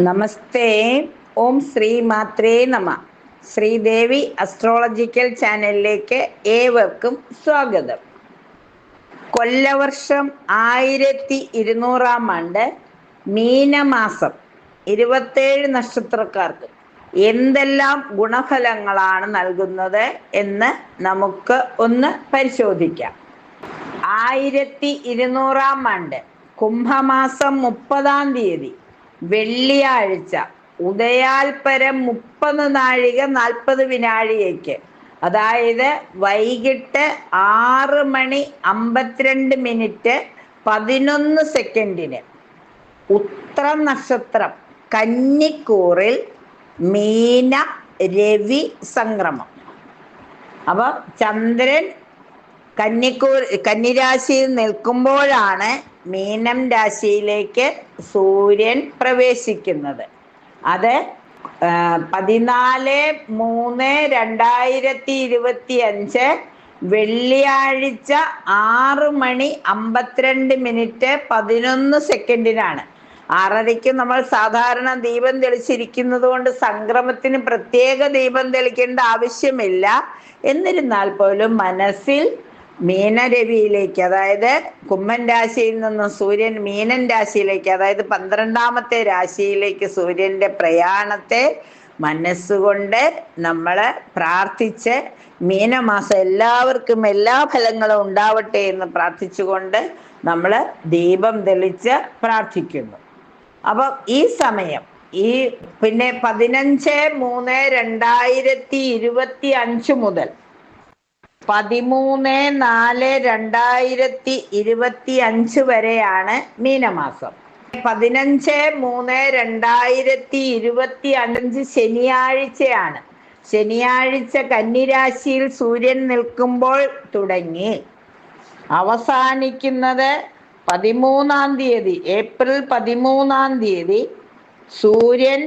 നമസ്തേ. ഓം ശ്രീ മാത്രേ നമ. ശ്രീദേവി അസ്ട്രോളജിക്കൽ ചാനലിലേക്ക് ഏവർക്കും സ്വാഗതം. കൊല്ലവർഷം 1200 ആണ്ട് മീനമാസം 27 നക്ഷത്രക്കാർക്ക് എന്തെല്ലാം ഗുണഫലങ്ങളാണ് നൽകുന്നത് എന്ന് നമുക്ക് ഒന്ന് പരിശോധിക്കാം. 1200 ആണ്ട് കുംഭമാസം 30 വെള്ളിയാഴ്ച ഉദയാൽപരം 30 നാഴിക 40 വിനാഴികയ്ക്ക്, അതായത് വൈകിട്ട് 6:52 11 ഉത്രം നക്ഷത്രം കന്നിക്കൂറിൽ മീന രവി സംക്രമം. അപ്പൊ ചന്ദ്രൻ കന്നിരാശിയിൽ നിൽക്കുമ്പോഴാണ് മീനം രാശിയിലേക്ക് സൂര്യൻ പ്രവേശിക്കുന്നത്. അത് 14/3/2025 വെള്ളിയാഴ്ച 6:52 11 6:30 നമ്മൾ സാധാരണ ദീപം തെളിച്ചിരിക്കുന്നത് കൊണ്ട് സംക്രമത്തിന് പ്രത്യേക ദീപം തെളിക്കേണ്ട ആവശ്യമില്ല. എന്നിരുന്നാൽ പോലും മനസ്സിൽ മീനരവിയിലേക്ക്, അതായത് കുംഭൻ രാശിയിൽ നിന്ന് സൂര്യൻ മീനൻ രാശിയിലേക്ക്, അതായത് 12ാമത്തെ രാശിയിലേക്ക് സൂര്യന്റെ പ്രയാണത്തെ മനസ്സുകൊണ്ട് നമ്മൾ പ്രാർത്ഥിച്ച്, മീനമാസം എല്ലാവർക്കും എല്ലാ ഫലങ്ങളും ഉണ്ടാവട്ടെ എന്ന് പ്രാർത്ഥിച്ചുകൊണ്ട് നമ്മൾ ദീപം തെളിച്ച് പ്രാർത്ഥിക്കുന്നു. അപ്പൊ ഈ സമയം പിന്നെ 15/3/2025 മുതൽ 13/4/2025 വരെയാണ് മീനമാസം. 15/3/2025 ശനിയാഴ്ചയാണ്. ശനിയാഴ്ച കന്നിരാശിയിൽ സൂര്യൻ നിൽക്കുമ്പോൾ തുടങ്ങി അവസാനിക്കുന്നത് 13-ാം തീയതി, ഏപ്രിൽ 13-ാം തീയതി സൂര്യൻ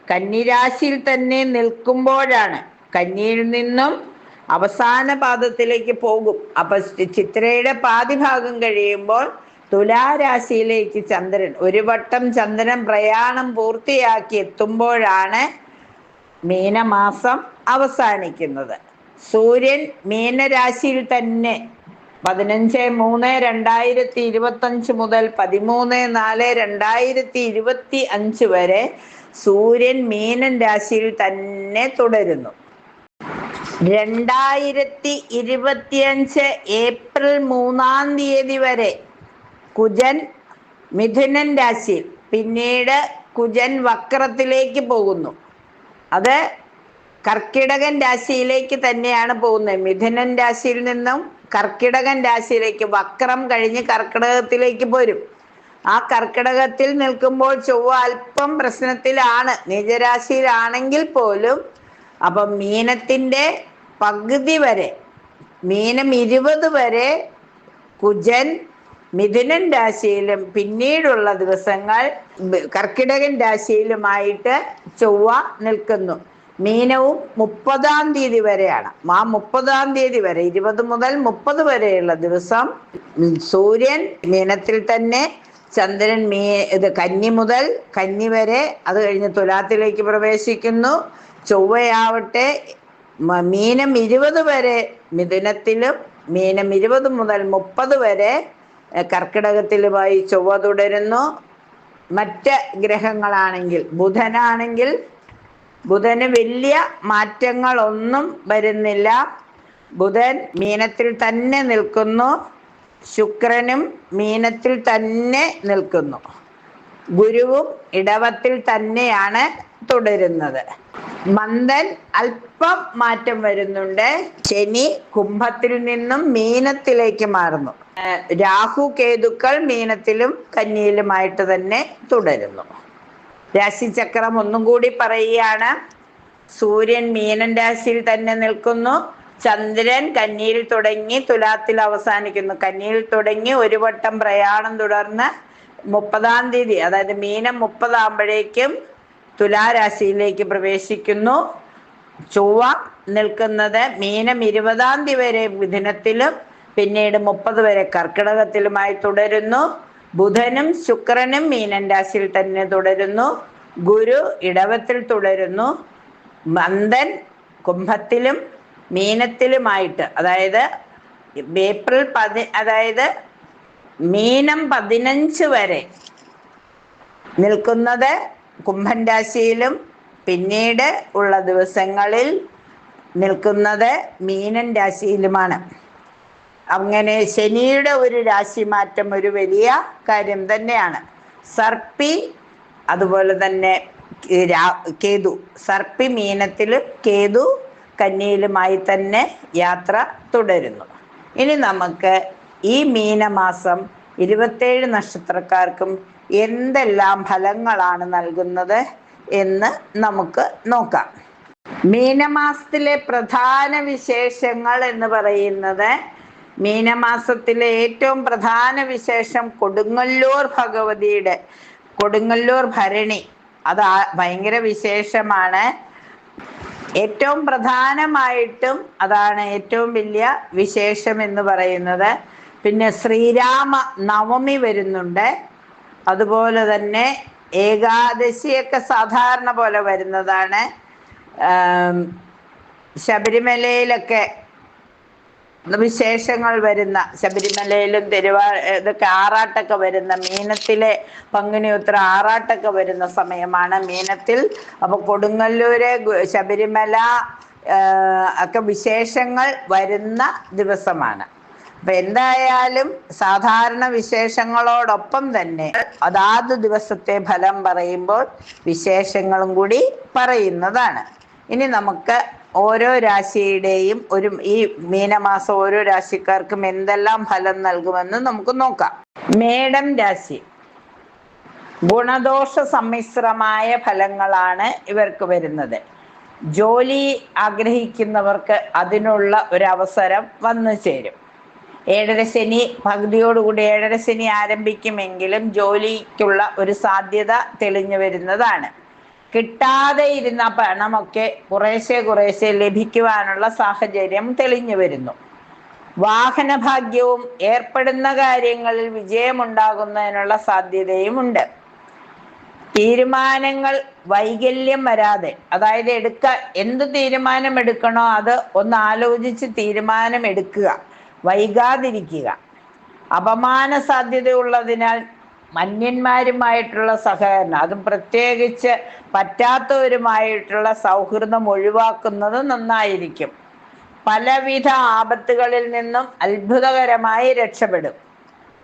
കന്നിരാശിയിൽ തന്നെ നിൽക്കുമ്പോഴാണ്. കന്നിയിൽ നിന്നും അവസാന പാദത്തിലേക്ക് പോകും. അപ്പൊ ചിത്രയുടെ പാതിഭാഗം കഴിയുമ്പോൾ തുലാരാശിയിലേക്ക് ചന്ദ്രൻ, ഒരു വട്ടം ചന്ദ്രൻ പ്രയാണം പൂർത്തിയാക്കി എത്തുമ്പോഴാണ് മീനമാസം അവസാനിക്കുന്നത്. സൂര്യൻ മീനരാശിയിൽ തന്നെ 15/3/2025 മുതൽ 13/4/2025 വരെ സൂര്യൻ മീനൻ രാശിയിൽ തന്നെ തുടരുന്നു. 2025 ഏപ്രിൽ 3-ാം തീയതി വരെ കുജൻ മിഥുനൻ രാശിയിൽ, പിന്നീട് കുജൻ വക്രത്തിലേക്ക് പോകുന്നു. അത് കർക്കിടകൻ രാശിയിലേക്ക് തന്നെയാണ് പോകുന്നത്. മിഥുനൻ രാശിയിൽ നിന്നും കർക്കിടകൻ രാശിയിലേക്ക് വക്രം കഴിഞ്ഞ് കർക്കിടകത്തിലേക്ക് പോരും. ആ കർക്കിടകത്തിൽ നിൽക്കുമ്പോൾ ചൊവ്വ അല്പം പ്രശ്നത്തിലാണ്, നീചരാശിയിലാണെങ്കിൽ പോലും. അപ്പം മീനത്തിന്റെ പകുതി വരെ, മീനം 20 വരെ കുജൻ മിഥുനൻ രാശിയിലും പിന്നീടുള്ള ദിവസങ്ങൾ കർക്കിടകൻ രാശിയിലുമായിട്ട് ചൊവ്വ നിൽക്കുന്നു. മീനവും 30-ാം തീയതി വരെയാണ്. ആ 30-ാം തീയതി വരെ, 20 മുതൽ 30 വരെയുള്ള ദിവസം സൂര്യൻ മീനത്തിൽ തന്നെ, ചന്ദ്രൻ കന്നി മുതൽ കന്നി വരെ, അത് കഴിഞ്ഞ് തുലാത്തിലേക്ക് പ്രവേശിക്കുന്നു. ചൊവ്വയാവട്ടെ മീനം 20 വരെ മിഥുനത്തിലും, മീനം 20 മുതൽ 30 വരെ കർക്കിടകത്തിലുമായി ചൊവ്വ തുടരുന്നു. മറ്റ് ഗ്രഹങ്ങളാണെങ്കിൽ, ബുധന് വലിയ മാറ്റങ്ങളൊന്നും വരുന്നില്ല. ബുധൻ മീനത്തിൽ തന്നെ നിൽക്കുന്നു. ശുക്രനും മീനത്തിൽ തന്നെ നിൽക്കുന്നു. ഗുരുവും ഇടവത്തിൽ തന്നെയാണ് തുടരുന്നത്. മന്ദൻ അല്പം മാറ്റം വരുന്നുണ്ട്. ശനി കുംഭത്തിൽ നിന്നും മീനത്തിലേക്ക് മാറുന്നു. രാഹു കേതുക്കൾ മീനത്തിലും കന്നിയിലുമായിട്ട് തന്നെ തുടരുന്നു. രാശിചക്രം ഒന്നും കൂടി പറയുകയാണ്. സൂര്യൻ മീനൻ രാശിയിൽ തന്നെ നിൽക്കുന്നു. ചന്ദ്രൻ കന്നിയിൽ തുടങ്ങി തുലാത്തിൽ അവസാനിക്കുന്നു. കന്നിയിൽ തുടങ്ങി ഒരു വട്ടം പ്രയാണം തുടർന്ന് 30-ാം തീയതി, അതായത് മീനം 30 ആകുമ്പോഴേക്കും തുലാരാശിയിലേക്ക് പ്രവേശിക്കുന്നു. ചൊവ്വ നിൽക്കുന്നത് മീനം 20-ാം തീയതി വരെ മിഥുനത്തിലും പിന്നീട് 30 വരെ കർക്കിടകത്തിലുമായി തുടരുന്നു. ബുധനും ശുക്രനും മീനൻ രാശിയിൽ തന്നെ തുടരുന്നു. ഗുരു ഇടവത്തിൽ തുടരുന്നു. മന്ദൻ കുംഭത്തിലും മീനത്തിലുമായിട്ട്, അതായത് അതായത് മീനം 15 വരെ നിൽക്കുന്നത് കുംഭൻ രാശിയിലും പിന്നീട് ഉള്ള ദിവസങ്ങളിൽ നിൽക്കുന്നത് മീനൻ രാശിയിലുമാണ്. അങ്ങനെ ശനിയുടെ ഒരു രാശി മാറ്റം ഒരു വലിയ കാര്യം തന്നെയാണ്. സർപ്പി അതുപോലെ തന്നെ കേതു, സർപ്പി മീനത്തിലും കേതു കന്നിയിലുമായി തന്നെ യാത്ര തുടരുന്നു. ഇനി നമുക്ക് ഈ മീനമാസം 27 നക്ഷത്രക്കാർക്കും എന്തെല്ലാം ഫലങ്ങളാണ് നൽകുന്നത് എന്ന് നമുക്ക് നോക്കാം. മീനമാസത്തിലെ പ്രധാന വിശേഷങ്ങൾ എന്ന് പറയുന്നത്, മീനമാസത്തിലെ ഏറ്റവും പ്രധാന വിശേഷം കൊടുങ്ങല്ലൂർ ഭഗവതിയുടെ കൊടുങ്ങല്ലൂർ ഭരണി. അത് ഭയങ്കര വിശേഷമാണ്. ഏറ്റവും പ്രധാനമായിട്ടും അതാണ് ഏറ്റവും വലിയ വിശേഷം എന്ന് പറയുന്നത്. പിന്നെ ശ്രീരാമ നവമി വരുന്നുണ്ട്. അതുപോലെ തന്നെ ഏകാദശിയൊക്കെ സാധാരണ പോലെ വരുന്നതാണ്. ശബരിമലയിലൊക്കെ വിശേഷങ്ങൾ വരുന്ന, ശബരിമലയിലും ഇതൊക്കെ ആറാട്ടൊക്കെ വരുന്ന, മീനത്തിലെ പங்குനി ഉത്രം ആറാട്ടൊക്കെ വരുന്ന സമയമാണ് മീനത്തിൽ. അപ്പൊ കൊടുങ്ങല്ലൂര് ശബരിമല ഒക്കെ വിശേഷങ്ങൾ വരുന്ന ദിവസമാണ്. അപ്പൊ എന്തായാലും സാധാരണ വിശേഷങ്ങളോടൊപ്പം തന്നെ അതാത് ദിവസത്തെ ഫലം പറയുമ്പോൾ വിശേഷങ്ങളും കൂടി പറയുന്നതാണ്. ഇനി നമുക്ക് ഓരോ രാശിയുടെയും ഈ മീനമാസം ഓരോ രാശിക്കാർക്കും എന്തെല്ലാം ഫലം നൽകുമെന്ന് നമുക്ക് നോക്കാം. മേടം രാശി, ഗുണദോഷ സമ്മിശ്രമായ ഫലങ്ങളാണ് ഇവർക്ക് വരുന്നത്. ജോലി ആഗ്രഹിക്കുന്നവർക്ക് അതിനുള്ള ഒരു അവസരം വന്നു ചേരും. 7.5 ശനി പകുതിയോടുകൂടി 7.5 ശനി ആരംഭിക്കുമെങ്കിലും ജോലിക്കുള്ള ഒരു സാധ്യത തെളിഞ്ഞു വരുന്നതാണ്. കിട്ടാതെ ഇരുന്ന പണമൊക്കെ കുറേശ്ശെ ലഭിക്കുവാനുള്ള സാഹചര്യം തെളിഞ്ഞു വരുന്നു. വാഹനഭാഗ്യവും ഏർപ്പെടുന്ന കാര്യങ്ങളിൽ വിജയമുണ്ടാകുന്നതിനുള്ള സാധ്യതയുമുണ്ട്. തീരുമാനങ്ങൾ വൈകല്യം വരാതെ, അതായത് എന്ത് തീരുമാനം എടുക്കണോ അത് ഒന്ന് ആലോചിച്ച് തീരുമാനം എടുക്കുക, വൈകാതിരിക്കുക. അപമാന സാധ്യതയുള്ളതിനാൽ മന്യന്മാരുമായിട്ടുള്ള സഹകരണം, അതും പ്രത്യേകിച്ച് പറ്റാത്തവരുമായിട്ടുള്ള സൗഹൃദം ഒഴിവാക്കുന്നത് നന്നായിരിക്കും. പലവിധ ആപത്തുകളിൽ നിന്നും അത്ഭുതകരമായി രക്ഷപ്പെടും.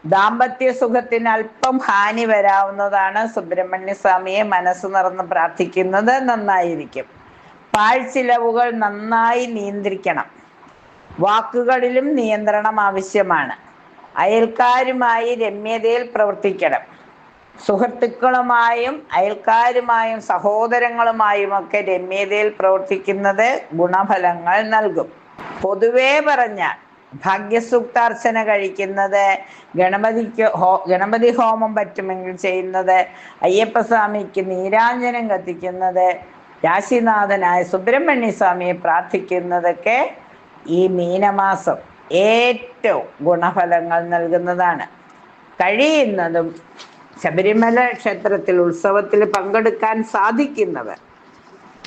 ദാമ്പത്യ സുഖത്തിന് അല്പം ഹാനി വരാവുന്നതാണ്. സുബ്രഹ്മണ്യ സ്വാമിയെ മനസ്സ് നിറന്ന് പ്രാർത്ഥിക്കുന്നത് നന്നായിരിക്കും. പാഴ്ചിലവുകൾ നന്നായി നിയന്ത്രിക്കണം. വാക്കുകളിലും നിയന്ത്രണം ആവശ്യമാണ്. അയൽക്കാരുമായി രമ്യതയിൽ പ്രവർത്തിക്കണം. സുഹൃത്തുക്കളുമായും അയൽക്കാരുമായും സഹോദരങ്ങളുമായും ഒക്കെ രമ്യതയിൽ പ്രവർത്തിക്കുന്നത് ഗുണഫലങ്ങൾ നൽകും. പൊതുവേ പറഞ്ഞാൽ ഭാഗ്യസൂക്താർച്ചന കഴിക്കുന്നത്, ഗണപതി ഹോമം പറ്റുമെങ്കിൽ ചെയ്യുന്നത്, അയ്യപ്പസ്വാമിക്ക് നീരാഞ്ജനം കത്തിക്കുന്നത്, രാശിനാഥനായ സുബ്രഹ്മണ്യ സ്വാമിയെ പ്രാർത്ഥിക്കുന്നതൊക്കെ ഈ മീനമാസം ഏറ്റവും ഗുണഫലങ്ങൾ നൽകുന്നതാണ്. കഴിയുന്നതും ശബരിമല ക്ഷേത്രത്തിൽ ഉത്സവത്തിൽ പങ്കെടുക്കാൻ സാധിക്കുന്നവർ,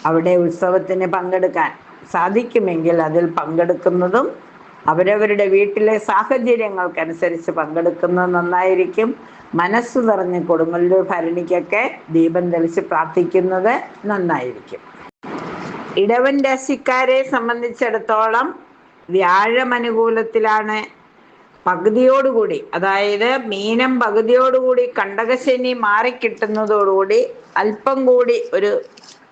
അവിടെ ഉത്സവത്തിന് പങ്കെടുക്കാൻ സാധിക്കുമെങ്കിൽ അതിൽ പങ്കെടുക്കുന്നതും അവരവരുടെ വീട്ടിലെ സാഹചര്യങ്ങൾക്കനുസരിച്ച് പങ്കെടുക്കുന്നത് നന്നായിരിക്കും. മനസ്സ് നിറഞ്ഞ് കൊടുങ്ങല്ലൂർ ഭരണിക്കൊക്കെ ദീപം തെളിച്ച് പ്രാർത്ഥിക്കുന്നത് നന്നായിരിക്കും. ഇടവൻ രാശിക്കാരെ സംബന്ധിച്ചിടത്തോളം വ്യാഴം അനുകൂലത്തിലാണ്. പകുതിയോടുകൂടി, അതായത് മീനം പകുതിയോടുകൂടി കണ്ടകശനി മാറിക്കിട്ടുന്നതോടുകൂടി അല്പം കൂടി ഒരു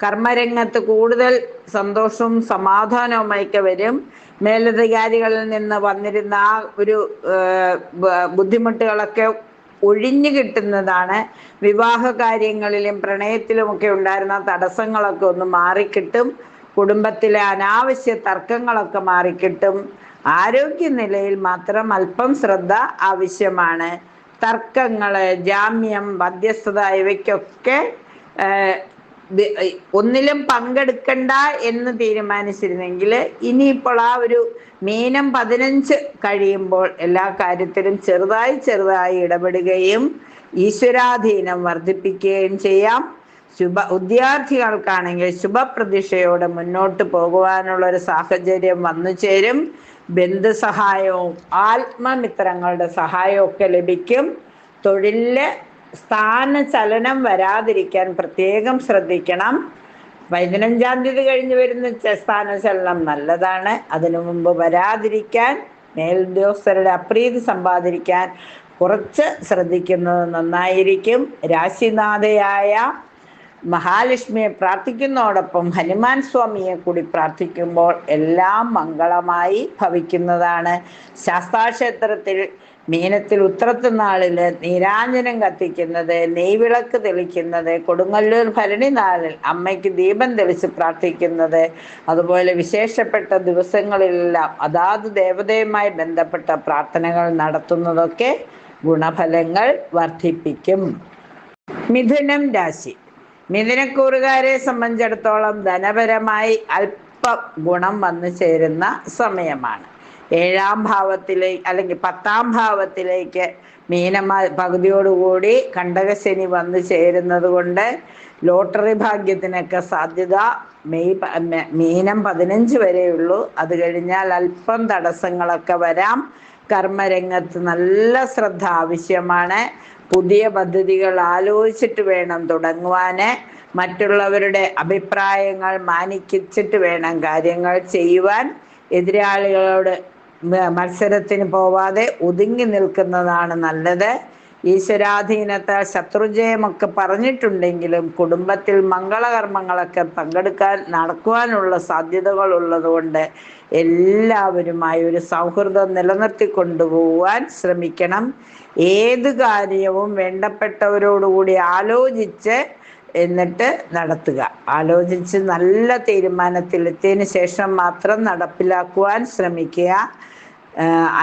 കർമ്മരംഗത്ത് കൂടുതൽ സന്തോഷവും സമാധാനവുമൊക്കെ വരും. മേലധികാരികളിൽ നിന്ന് വന്നിരുന്ന ആ ഒരു ബുദ്ധിമുട്ടുകളൊക്കെ ഒഴിഞ്ഞു കിട്ടുന്നതാണ്. വിവാഹ കാര്യങ്ങളിലും പ്രണയത്തിലുമൊക്കെ ഉണ്ടായിരുന്ന തടസ്സങ്ങളൊക്കെ ഒന്ന് മാറിക്കിട്ടും. കുടുംബത്തിലെ അനാവശ്യ തർക്കങ്ങളൊക്കെ മാറിക്കിട്ടും. ആരോഗ്യനിലയിൽ മാത്രം അല്പം ശ്രദ്ധ ആവശ്യമാണ്. തർക്കങ്ങള്, ജാമ്യം, മധ്യസ്ഥത ഇവയ്ക്കൊക്കെ ഒന്നിലും പങ്കെടുക്കണ്ട എന്ന് തീരുമാനിച്ചിരുന്നെങ്കിൽ ഇനിയിപ്പോൾ ആ ഒരു മീനം 15 കഴിയുമ്പോൾ എല്ലാ കാര്യത്തിലും ചെറുതായി ഇടപെടുകയും ഈശ്വരാധീനം വർദ്ധിപ്പിക്കുകയും ചെയ്യാം. വിദ്യാർത്ഥികൾക്കാണെങ്കിൽ ശുഭപ്രതീക്ഷയോടെ മുന്നോട്ട് പോകുവാനുള്ള ഒരു സാഹചര്യം വന്നു ചേരും. ബന്ധുസഹായവും ആത്മമിത്രങ്ങളുടെ സഹായവും ഒക്കെ ലഭിക്കും. തൊഴിലില് സ്ഥാനചലനം വരാതിരിക്കാൻ പ്രത്യേകം ശ്രദ്ധിക്കണം. 15-ാം തീയതി കഴിഞ്ഞ് വരുന്ന സ്ഥാനചലനം നല്ലതാണ്. അതിനു മുമ്പ് വരാതിരിക്കാൻ, മേലുദ്യോഗസ്ഥരുടെ അപ്രീതി സമ്പാദിക്കാൻ കുറച്ച് ശ്രദ്ധിക്കുന്നത് നന്നായിരിക്കും. രാശിനാഥയായ മഹാലക്ഷ്മിയെ പ്രാർത്ഥിക്കുന്നതോടൊപ്പം ഹനുമാൻ സ്വാമിയെ കൂടി പ്രാർത്ഥിക്കുമ്പോൾ എല്ലാം മംഗളമായി ഭവിക്കുന്നതാണ്. ശാസ്താക്ഷേത്രത്തിൽ മീനത്തിൽ ഉത്രത്തുനാളില് നീരാഞ്ജനം കത്തിക്കുന്നത്, നെയ്വിളക്ക് തെളിക്കുന്നത്, കൊടുങ്ങല്ലൂർ ഭരണി നാളിൽ അമ്മയ്ക്ക് ദീപം തെളിച്ച് പ്രാർത്ഥിക്കുന്നത്, അതുപോലെ വിശേഷപ്പെട്ട ദിവസങ്ങളിലെല്ലാം അതാത് ദേവതയുമായി ബന്ധപ്പെട്ട പ്രാർത്ഥനകൾ നടത്തുന്നതൊക്കെ ഗുണഫലങ്ങൾ വർദ്ധിപ്പിക്കും. മിഥുനം രാശി. മിഥുനക്കൂറുകാരെ സംബന്ധിച്ചിടത്തോളം ധനപരമായി അല്പ ഗുണം വന്നു ചേരുന്ന സമയമാണ്. 7-ാം ഭാവത്തിലേക്ക് അല്ലെങ്കിൽ 10-ാം ഭാവത്തിലേക്ക് പകുതിയോടുകൂടി കണ്ടകശനി വന്നു ചേരുന്നത് കൊണ്ട് ലോട്ടറി ഭാഗ്യത്തിനൊക്കെ സാധ്യത. മീനം 15 വരെയുള്ളൂ. അത് കഴിഞ്ഞാൽ അല്പം തടസ്സങ്ങളൊക്കെ വരാം. കർമ്മരംഗത്ത് നല്ല ശ്രദ്ധ ആവശ്യമാണ്. പുതിയ പദ്ധതികൾ ആലോചിച്ചിട്ട് വേണം തുടങ്ങുവാന്. മറ്റുള്ളവരുടെ അഭിപ്രായങ്ങൾ മാനിച്ചിട്ട് വേണം കാര്യങ്ങൾ ചെയ്യുവാൻ. എതിരാളികളോട് മത്സരത്തിന് പോവാതെ ഒതുങ്ങി നിൽക്കുന്നതാണ് നല്ലത്. ഈശ്വരാധീനത്താൽ ശത്രുജയമൊക്കെ പറഞ്ഞിട്ടുണ്ടെങ്കിലും കുടുംബത്തിൽ മംഗളകർമ്മങ്ങളൊക്കെ നടക്കുവാനുള്ള സാധ്യതകൾ ഉള്ളതുകൊണ്ട് എല്ലാവരുമായി ഒരു സൗഹൃദം നിലനിർത്തി കൊണ്ടുപോകാൻ ശ്രമിക്കണം. ഏത് കാര്യവും വേണ്ടപ്പെട്ടവരോടുകൂടി ആലോചിച്ച് എന്നിട്ട് നടത്തുക. ആലോചിച്ച് നല്ല തീരുമാനത്തിലെത്തിയതിന് ശേഷം മാത്രം നടപ്പിലാക്കുവാൻ ശ്രമിക്കുക.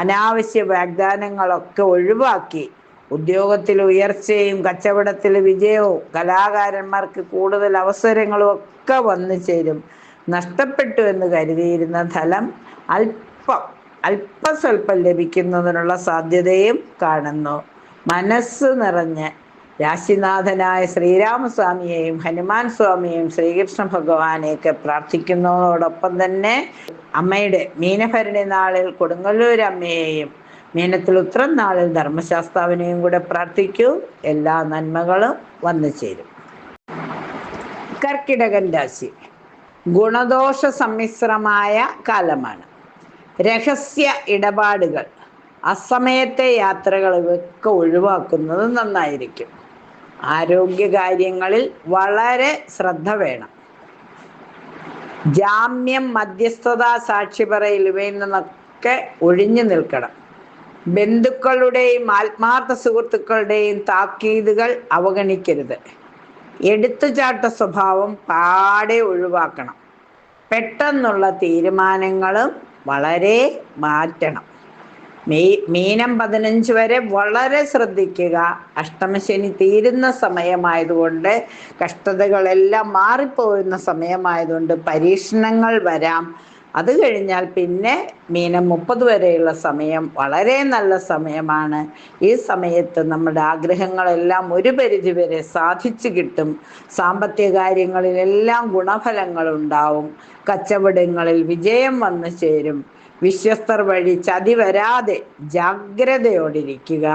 അനാവശ്യ വാഗ്ദാനങ്ങളൊക്കെ ഒഴിവാക്കി ഉദ്യോഗത്തിൽ ഉയർച്ചയും കച്ചവടത്തിൽ വിജയവും കലാകാരന്മാർക്ക് കൂടുതൽ അവസരങ്ങളും ഒക്കെ വന്നു ചേരും. നഷ്ടപ്പെട്ടു എന്ന് കരുതിയിരുന്ന ഫലം അല്പസ്വല്പം ലഭിക്കുന്നതിനുള്ള സാധ്യതയും കാണുന്നു. മനസ്സ് നിറഞ്ഞ് രാശിനാഥനായ ശ്രീരാമസ്വാമിയെയും ഹനുമാൻ സ്വാമിയെയും ശ്രീകൃഷ്ണ ഭഗവാനെയൊക്കെ പ്രാർത്ഥിക്കുന്നതോടൊപ്പം തന്നെ അമ്മയുടെ മീനഭരണി നാളിൽ കൊടുങ്ങല്ലൂർ അമ്മയെയും മീനത്തിൽ ഉത്രം നാളിൽ ധർമ്മശാസ്താവിനെയും കൂടെ പ്രാർത്ഥിക്കൂ. എല്ലാ നന്മകളും വന്നു ചേരും. കർക്കിടകൻ രാശി. ഗുണദോഷ സമ്മിശ്രമായ കാലമാണ്. രഹസ്യ ഇടപാടുകൾ, അസമയത്തെ യാത്രകൾ ഇവയൊക്കെ ഒഴിവാക്കുന്നത് നന്നായിരിക്കും. ആരോഗ്യകാര്യങ്ങളിൽ വളരെ ശ്രദ്ധ വേണം. ജാമ്യം, മധ്യസ്ഥത, സാക്ഷിപറയൽ ഇവയിൽ നിന്നൊക്കെ ഒഴിഞ്ഞു നിൽക്കണം. ബന്ധുക്കളുടെയും ആത്മാർത്ഥ സുഹൃത്തുക്കളുടെയും താക്കീതുകൾ അവഗണിക്കരുത്. എടുത്തുചാട്ട സ്വഭാവം പാടെ ഒഴിവാക്കണം. പെട്ടെന്നുള്ള തീരുമാനങ്ങളും വളരെ മാറ്റണം. മീനം 15 വരെ വളരെ ശ്രദ്ധിക്കുക. അഷ്ടമശനി തീരുന്ന സമയമായതുകൊണ്ട്, കഷ്ടതകളെല്ലാം മാറിപ്പോകുന്ന സമയമായതുകൊണ്ട് പരീക്ഷണങ്ങൾ വരാം. അത് കഴിഞ്ഞാൽ പിന്നെ മീനം 30 വരെയുള്ള സമയം വളരെ നല്ല സമയമാണ്. ഈ സമയത്ത് നമ്മുടെ ആഗ്രഹങ്ങളെല്ലാം ഒരു പരിധിവരെ സാധിച്ചു കിട്ടും. സാമ്പത്തിക കാര്യങ്ങളിലെല്ലാം ഗുണഫലങ്ങൾ ഉണ്ടാവും. കച്ചവടങ്ങളിൽ വിജയം വന്നു ചേരും. വിശ്വസ്തർ വഴി ചതി വരാതെ ജാഗ്രതയോടിരിക്കുക.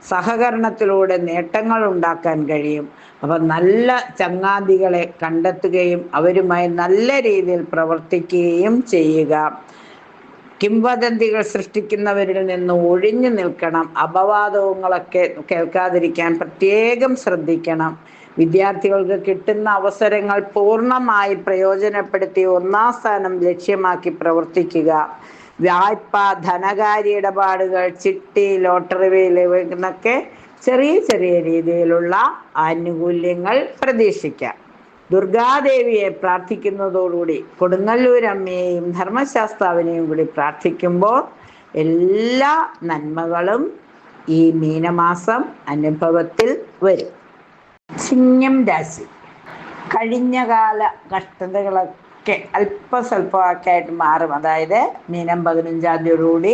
സഹകരണത്തിലൂടെ നേട്ടങ്ങൾ ഉണ്ടാക്കാൻ കഴിയും. അപ്പം നല്ല ചങ്ങാതികളെ കണ്ടെത്തുകയും അവരുമായി നല്ല രീതിയിൽ പ്രവർത്തിക്കുകയും ചെയ്യുക. കിംവദന്തികൾ സൃഷ്ടിക്കുന്നവരിൽ നിന്ന് ഒഴിഞ്ഞു നിൽക്കണം. അപവാദങ്ങളൊക്കെ കേൾക്കാതിരിക്കാൻ പ്രത്യേകം ശ്രദ്ധിക്കണം. വിദ്യാർത്ഥികൾക്ക് കിട്ടുന്ന അവസരങ്ങൾ പൂർണ്ണമായി പ്രയോജനപ്പെടുത്തി 1-ാം സ്ഥാനം ലക്ഷ്യമാക്കി പ്രവർത്തിക്കുക. വായ്പ, ധനകാര്യ ഇടപാടുകൾ, ചിട്ടി, ലോട്ടറി എന്നൊക്കെ ചെറിയ ചെറിയ രീതിയിലുള്ള ആനുകൂല്യങ്ങൾ പ്രതീക്ഷിക്കാം. ദുർഗാദേവിയെ പ്രാർത്ഥിക്കുന്നതോടുകൂടി കൊടുങ്ങല്ലൂർ അമ്മയെയും ധർമ്മശാസ്താവിനെയും കൂടി പ്രാർത്ഥിക്കുമ്പോൾ എല്ലാ നന്മകളും ഈ മീനമാസം അനുഭവത്തിൽ വരും. ചിങ്ങം രാശി. കഴിഞ്ഞകാല കഷ്ടതകളൊക്കെ ഒക്കെ അല്പം സ്വല്പമൊക്കെ ആയിട്ട് മാറും. അതായത് മീനം 15-ാം തീയതിയോടുകൂടി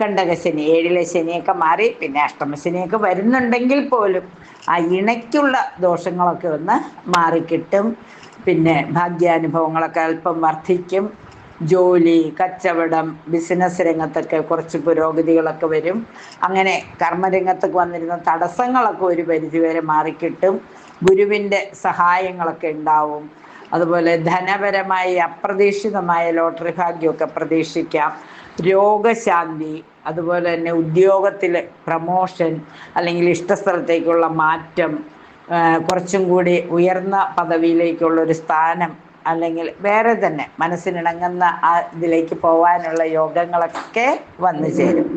കണ്ടകശനി, 7-ലെ ശനിയൊക്കെ മാറി, പിന്നെ അഷ്ടമശനിയൊക്കെ വരുന്നുണ്ടെങ്കിൽ പോലും ആ ഇണയ്ക്കുള്ള ദോഷങ്ങളൊക്കെ ഒന്ന് മാറിക്കിട്ടും. പിന്നെ ഭാഗ്യാനുഭവങ്ങളൊക്കെ അല്പം വർദ്ധിക്കും. ജോലി, കച്ചവടം, ബിസിനസ് രംഗത്തൊക്കെ കുറച്ച് പുരോഗതികളൊക്കെ വരും. അങ്ങനെ കർമ്മരംഗത്തൊക്കെ വന്നിരുന്ന തടസ്സങ്ങളൊക്കെ ഒരു പരിധിവരെ മാറിക്കിട്ടും. ഗുരുവിൻ്റെ സഹായങ്ങളൊക്കെ ഉണ്ടാവും. അതുപോലെ ധനപരമായി അപ്രതീക്ഷിതമായ ലോട്ടറി ഭാഗ്യമൊക്കെ പ്രതീക്ഷിക്കാം. രോഗശാന്തി, അതുപോലെ തന്നെ ഉദ്യോഗത്തിൽ പ്രമോഷൻ, അല്ലെങ്കിൽ ഇഷ്ടസ്ഥലത്തേക്കുള്ള മാറ്റം, കുറച്ചും കൂടി ഉയർന്ന പദവിയിലേക്കുള്ളൊരു സ്ഥാനം, അല്ലെങ്കിൽ വേറെ തന്നെ മനസ്സിനിണങ്ങുന്ന ആ ഇതിലേക്ക് പോകാനുള്ള യോഗങ്ങളൊക്കെ വന്നു ചേരും.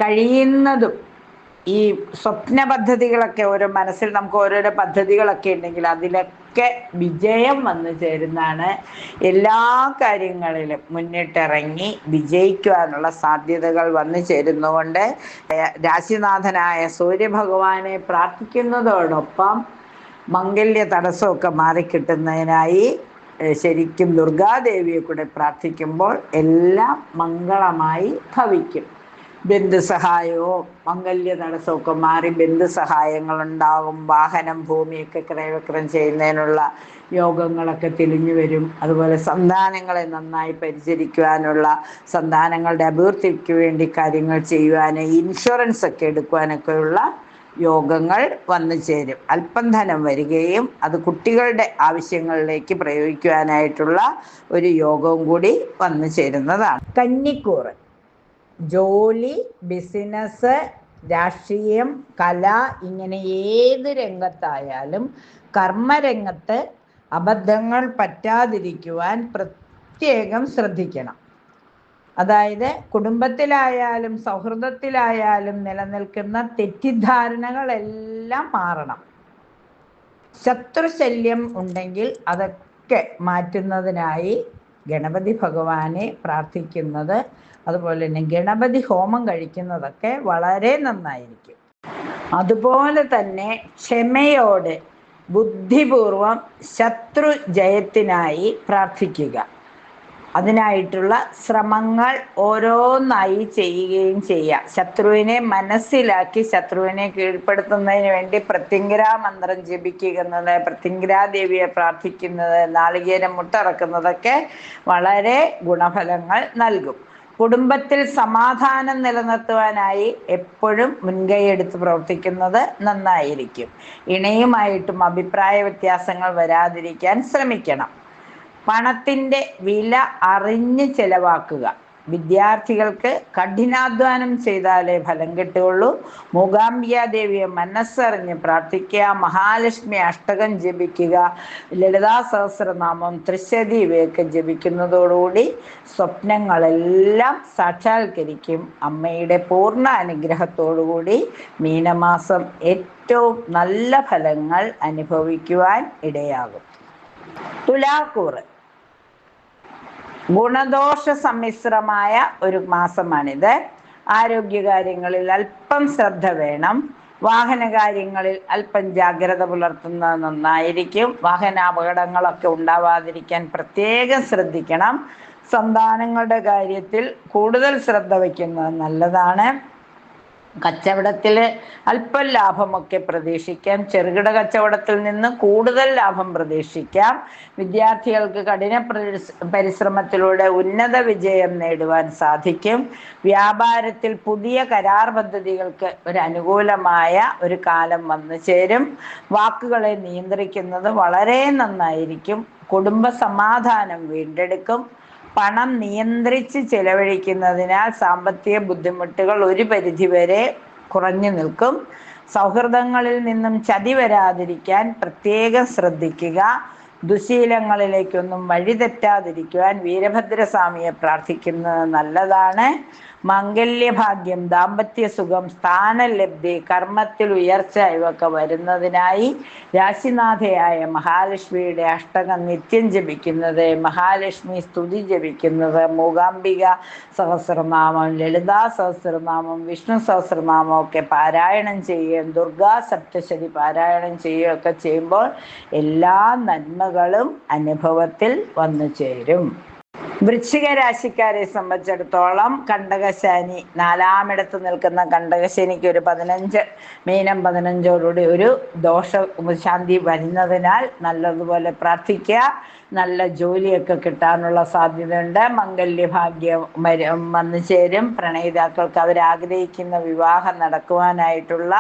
കഴിയുന്നതും ഈ സ്വപ്ന പദ്ധതികളൊക്കെ മനസ്സിൽ നമുക്ക് ഓരോരോ പദ്ധതികളൊക്കെ ഉണ്ടെങ്കിൽ അതിലൊക്കെ വിജയം വന്നു ചേരുന്നതാണ്. എല്ലാ കാര്യങ്ങളിലും മുന്നിട്ടിറങ്ങി വിജയിക്കുവാനുള്ള സാധ്യതകൾ വന്നു ചേരുന്നതുകൊണ്ട് രാശിനാഥനായ സൂര്യഭഗവാനെ പ്രാർത്ഥിക്കുന്നതോടൊപ്പം മംഗല്യ തടസ്സമൊക്കെ മാറിക്കിട്ടുന്നതിനായി ശരിക്കും ദുർഗാദേവിയെ കൂടെ പ്രാർത്ഥിക്കുമ്പോൾ എല്ലാം മംഗളമായി ഭവിക്കും. ബന്ധുസഹായവും മംഗല്യ തടസ്സമൊക്കെ മാറി ബന്ധുസഹായങ്ങളുണ്ടാകും. വാഹനം, ഭൂമിയൊക്കെ ക്രയവിക്രയം ചെയ്യുന്നതിനുള്ള യോഗങ്ങളൊക്കെ തെളിഞ്ഞു വരും. അതുപോലെ സന്താനങ്ങളെ നന്നായി പരിചരിക്കുവാനുള്ള, സന്താനങ്ങളുടെ അഭിവൃദ്ധിക്ക് വേണ്ടി കാര്യങ്ങൾ ചെയ്യുവാൻ, ഇൻഷുറൻസ് ഒക്കെ എടുക്കുവാനൊക്കെയുള്ള യോഗങ്ങൾ വന്നു ചേരും. അല്പം ധനം വരികയും അത് കുട്ടികളുടെ ആവശ്യങ്ങളിലേക്ക് പ്രയോഗിക്കുവാനായിട്ടുള്ള ഒരു യോഗവും കൂടി വന്നു ചേരുന്നതാണ്. കന്നിക്കൂറ് ജോലി, ബിസിനസ്, രാഷ്ട്രീയം, കല, ഇങ്ങനെ ഏത് രംഗത്തായാലും കർമ്മരംഗത്ത് അബദ്ധങ്ങൾ പറ്റാതിരിക്കുവാൻ പ്രത്യേകം ശ്രദ്ധിക്കണം. അതായത് കുടുംബത്തിലായാലും സൗഹൃദത്തിലായാലും നിലനിൽക്കുന്ന തെറ്റിദ്ധാരണകളെല്ലാം മാറണം. ശത്രുശല്യം ഉണ്ടെങ്കിൽ അതൊക്കെ മാറ്റുന്നതിനായി ഗണപതി ഭഗവാനെ പ്രാർത്ഥിക്കുന്നത്, അതുപോലെ തന്നെ ഗണപതി ഹോമം കഴിക്കുന്നതൊക്കെ വളരെ നന്നായിരിക്കും. അതുപോലെ തന്നെ ക്ഷമയോടെ ബുദ്ധിപൂർവം ശത്രു ജയത്തിനായി പ്രാർത്ഥിക്കുക. അതിനായിട്ടുള്ള ശ്രമങ്ങൾ ഓരോന്നായി ചെയ്യുകയും ചെയ്യുക. ശത്രുവിനെ മനസ്സിലാക്കി ശത്രുവിനെ കീഴ്പ്പെടുത്തുന്നതിന് വേണ്ടി പ്രത്യംഗരാ മന്ത്രം ജപിക്കുന്നത്, പ്രത്യംഗരാ ദേവിയെ പ്രാർത്ഥിക്കുന്നത്, നാളികേരം മുട്ടിറക്കുന്നതൊക്കെ വളരെ ഗുണഫലങ്ങൾ നൽകും. കുടുംബത്തിൽ സമാധാനം നിലനിർത്തുവാനായി എപ്പോഴും മുൻകൈയെടുത്ത് പ്രവർത്തിക്കുന്നത് നന്നായിരിക്കും. ഇണയുമായിട്ടും അഭിപ്രായ വ്യത്യാസങ്ങൾ വരാതിരിക്കാൻ ശ്രമിക്കണം. പണത്തിൻ്റെ വില അറിഞ്ഞ് ചെലവാക്കുക. വിദ്യാർത്ഥികൾക്ക് കഠിനാധ്വാനം ചെയ്താലേ ഫലം കിട്ടുകയുള്ളൂ. മൂകാംബികാദേവിയെ മനസ്സറിഞ്ഞ് പ്രാർത്ഥിക്കുക. മഹാലക്ഷ്മി അഷ്ടകം ജപിക്കുക. ലളിതാ സഹസ്രനാമം, ത്രിശതി ഇവയൊക്കെ ജപിക്കുന്നതോടുകൂടി സ്വപ്നങ്ങളെല്ലാം സാക്ഷാത്കരിക്കും. അമ്മയുടെ പൂർണ്ണ അനുഗ്രഹത്തോടുകൂടി മീനമാസം ഏറ്റവും നല്ല ഫലങ്ങൾ അനുഭവിക്കുവാൻ ഇടയാകും. തുലാക്കൂറ് ഗുണദോഷ സമ്മിശ്രമായ ഒരു മാസമാണിത്. ആരോഗ്യകാര്യങ്ങളിൽ അല്പം ശ്രദ്ധ വേണം. വാഹനകാര്യങ്ങളിൽ അല്പം ജാഗ്രത പുലർത്തുന്നത് നന്നായിരിക്കും. വാഹനാപകടങ്ങളൊക്കെ ഉണ്ടാവാതിരിക്കാൻ പ്രത്യേകം ശ്രദ്ധിക്കണം. സന്താനങ്ങളുടെ കാര്യത്തിൽ കൂടുതൽ ശ്രദ്ധ വയ്ക്കുന്നത് നല്ലതാണ്. കച്ചവടത്തിൽ അല്പം ലാഭമൊക്കെ പ്രതീക്ഷിക്കാം. ചെറുകിട കച്ചവടത്തിൽ നിന്ന് കൂടുതൽ ലാഭം പ്രതീക്ഷിക്കാം. വിദ്യാർത്ഥികൾക്ക് കഠിന പരിശ്രമത്തിലൂടെ ഉന്നത വിജയം നേടുവാൻ സാധിക്കും. വ്യാപാരത്തിൽ പുതിയ കരാർ പദ്ധതികൾക്ക് ഒരു അനുകൂലമായ ഒരു കാലം വന്നു ചേരും. വാക്കുകളെ നിയന്ത്രിക്കുന്നത് വളരെ നന്നായിരിക്കും. കുടുംബ സമാധാനം വീണ്ടെടുക്കും. പണം നിയന്ത്രിച്ച് ചെലവഴിക്കുന്നതിനാൽ സാമ്പത്തിക ബുദ്ധിമുട്ടുകൾ ഒരു പരിധിവരെ കുറഞ്ഞു നിൽക്കും. സൗഹൃദങ്ങളിൽ നിന്നും ചതി വരാതിരിക്കാൻ പ്രത്യേകം ശ്രദ്ധിക്കുക. ദുശീലങ്ങളിലേക്കൊന്നും വഴിതെറ്റാതിരിക്കുവാൻ വീരഭദ്രസ്വാമിയെ പ്രാർത്ഥിക്കുന്നത് നല്ലതാണ്. മംഗല്യഭാഗ്യം, ദാമ്പത്യ സുഖം, സ്ഥാനലബ്ധി, കർമ്മത്തിൽ ഉയർച്ച ഇവയൊക്കെ വരുന്നതിനായി രാശിനാഥയായ മഹാലക്ഷ്മിയുടെ അഷ്ടകം നിത്യം ജപിക്കുന്നത്, മഹാലക്ഷ്മി സ്തുതി ജപിക്കുന്നത്, മൂകാംബിക സഹസ്രനാമം, ലളിതാ സഹസ്രനാമം, വിഷ്ണു സഹസ്രനാമം ഒക്കെ പാരായണം ചെയ്യുകയും ദുർഗാ സപ്തശതി പാരായണം ചെയ്യുകയൊക്കെ ചെയ്യുമ്പോൾ എല്ലാ നന്മകളും നന്മകളും അനുഭവത്തിൽ വന്നു ചേരും. വൃശ്ചിക രാശിക്കാരെ സംബന്ധിച്ചിടത്തോളം കണ്ടകശനി 4-ാമിടത്ത് നിൽക്കുന്ന കണ്ടകശനിക്ക് ഒരു 15 മീനം 15ഓടുകൂടി ഒരു ദോഷശാന്തി വരുന്നതിനാൽ നല്ലതുപോലെ പ്രാർത്ഥിക്കുക. നല്ല ജോലിയൊക്കെ കിട്ടാനുള്ള സാധ്യതയുണ്ട്. മംഗല്യഭാഗ്യം വന്നു ചേരും. പ്രണയിതാക്കൾക്ക് അവരാഗ്രഹിക്കുന്ന വിവാഹം നടക്കുവാനായിട്ടുള്ള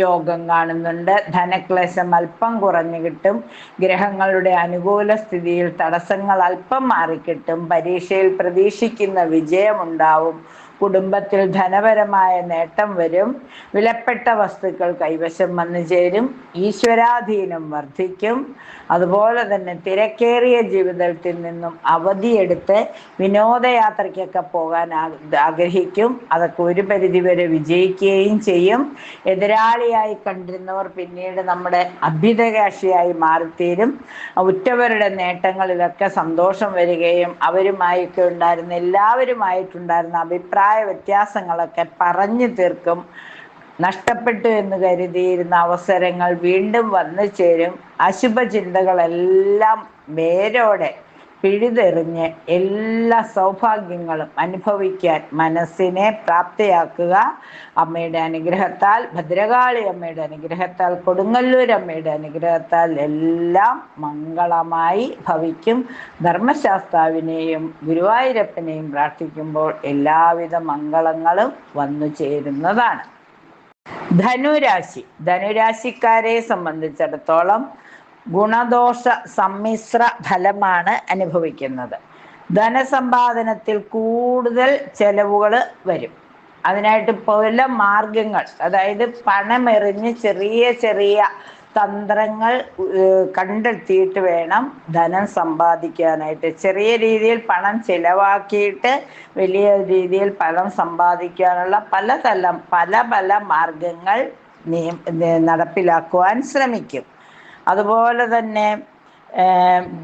യോഗം കാണുന്നുണ്ട്. ധനക്ലേശം അല്പം കുറഞ്ഞു കിട്ടും. ഗ്രഹങ്ങളുടെ അനുകൂല സ്ഥിതിയിൽ തടസ്സങ്ങൾ അല്പം മാറിക്കിട്ടും. പരീക്ഷയിൽ പ്രതീക്ഷിക്കുന്ന വിജയമുണ്ടാവും. കുടുംബത്തിൽ ധനപരമായ നേട്ടം വരും. വിലപ്പെട്ട വസ്തുക്കൾ കൈവശം വന്നു ചേരും. ഈശ്വരാധീനം വർദ്ധിക്കും. അതുപോലെ തന്നെ തിരക്കേറിയ ജീവിതത്തിൽ നിന്നും അവധിയെടുത്ത് വിനോദയാത്രയ്ക്കൊക്കെ പോകാൻ ആഗ്രഹിക്കും. അതൊക്കെ ഒരു പരിധിവരെ വിജയിക്കുകയും ചെയ്യും. എതിരാളിയായി കണ്ടിരുന്നവർ പിന്നീട് നമ്മുടെ അഭ്യുദയകാംക്ഷിയായി മാറിത്തീരും. ഉറ്റവരുടെ നേട്ടങ്ങളിലൊക്കെ സന്തോഷം വരികയും അവരുമായൊക്കെ എല്ലാവരുമായിട്ടുണ്ടായിരുന്ന അഭിപ്രായ വ്യത്യാസങ്ങളൊക്കെ പറഞ്ഞു തീർക്കും. നഷ്ടപ്പെട്ടു എന്ന് കരുതിയിരുന്ന അവസരങ്ങൾ വീണ്ടും വന്നു ചേരും. അശുഭചിന്തകളെല്ലാം വേരോടെ പിഴുതെറിഞ്ഞ് എല്ലാ സൗഭാഗ്യങ്ങളും അനുഭവിക്കാൻ മനസ്സിനെ പ്രാപ്തയാക്കുക. അമ്മയുടെ അനുഗ്രഹത്താൽ, ഭദ്രകാളി അമ്മയുടെ അനുഗ്രഹത്താൽ, കൊടുങ്ങല്ലൂർ അമ്മയുടെ അനുഗ്രഹത്താൽ എല്ലാം മംഗളമായി ഭവിക്കും. ധർമ്മശാസ്താവിനെയും ഗുരുവായൂരപ്പനെയും പ്രാർത്ഥിക്കുമ്പോൾ എല്ലാവിധ മംഗളങ്ങളും വന്നു ചേരുന്നതാണ്. ധനുരാശിക്കാരെ സംബന്ധിച്ചിടത്തോളം ഗുണദോഷ സമ്മിശ്ര ഫലമാണ് അനുഭവിക്കുന്നത്. ധനസമ്പാദനത്തിൽ കൂടുതൽ ചെലവുകൾ വരും. അതിനായിട്ട് പല മാർഗങ്ങൾ, അതായത് പണമെറിഞ്ഞ് ചെറിയ ചെറിയ തന്ത്രങ്ങൾ കണ്ടെത്തിയിട്ട് വേണം ധനം സമ്പാദിക്കാനായിട്ട്. ചെറിയ രീതിയിൽ പണം ചിലവാക്കിയിട്ട് വലിയ രീതിയിൽ പണം സമ്പാദിക്കാനുള്ള പല മാർഗങ്ങൾ നടപ്പിലാക്കുവാൻ ശ്രമിക്കും. അതുപോലെ തന്നെ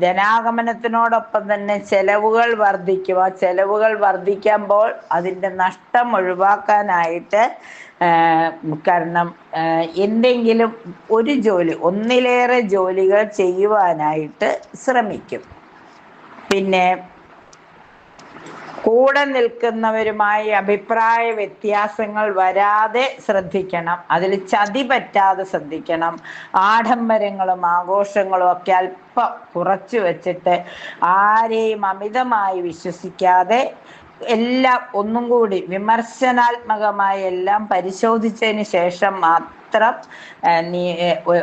ധനാഗമനത്തിനോടൊപ്പം തന്നെ ചെലവുകൾ വർദ്ധിക്കും. ആ ചെലവുകൾ വർദ്ധിക്കുമ്പോൾ അതിൻ്റെ നഷ്ടം ഒഴിവാക്കാനായിട്ട് കാരണം എന്തെങ്കിലും ഒരു ജോലി, ഒന്നിലേറെ ജോലികൾ ചെയ്യുവാനായിട്ട് ശ്രമിക്കും. പിന്നെ കൂടെ നിൽക്കുന്നവരുമായി അഭിപ്രായ വ്യത്യാസങ്ങൾ വരാതെ ശ്രദ്ധിക്കണം. അതിൽ ചതി പറ്റാതെ ശ്രദ്ധിക്കണം. ആഡംബരങ്ങളും ആഘോഷങ്ങളും ഒക്കെ അല്പം കുറച്ച് വെച്ചിട്ട് ആരെയും അമിതമായി വിശ്വസിക്കാതെ എല്ലാം ഒന്നും കൂടി വിമർശനാത്മകമായി എല്ലാം പരിശോധിച്ചതിന് ശേഷം മാത്രം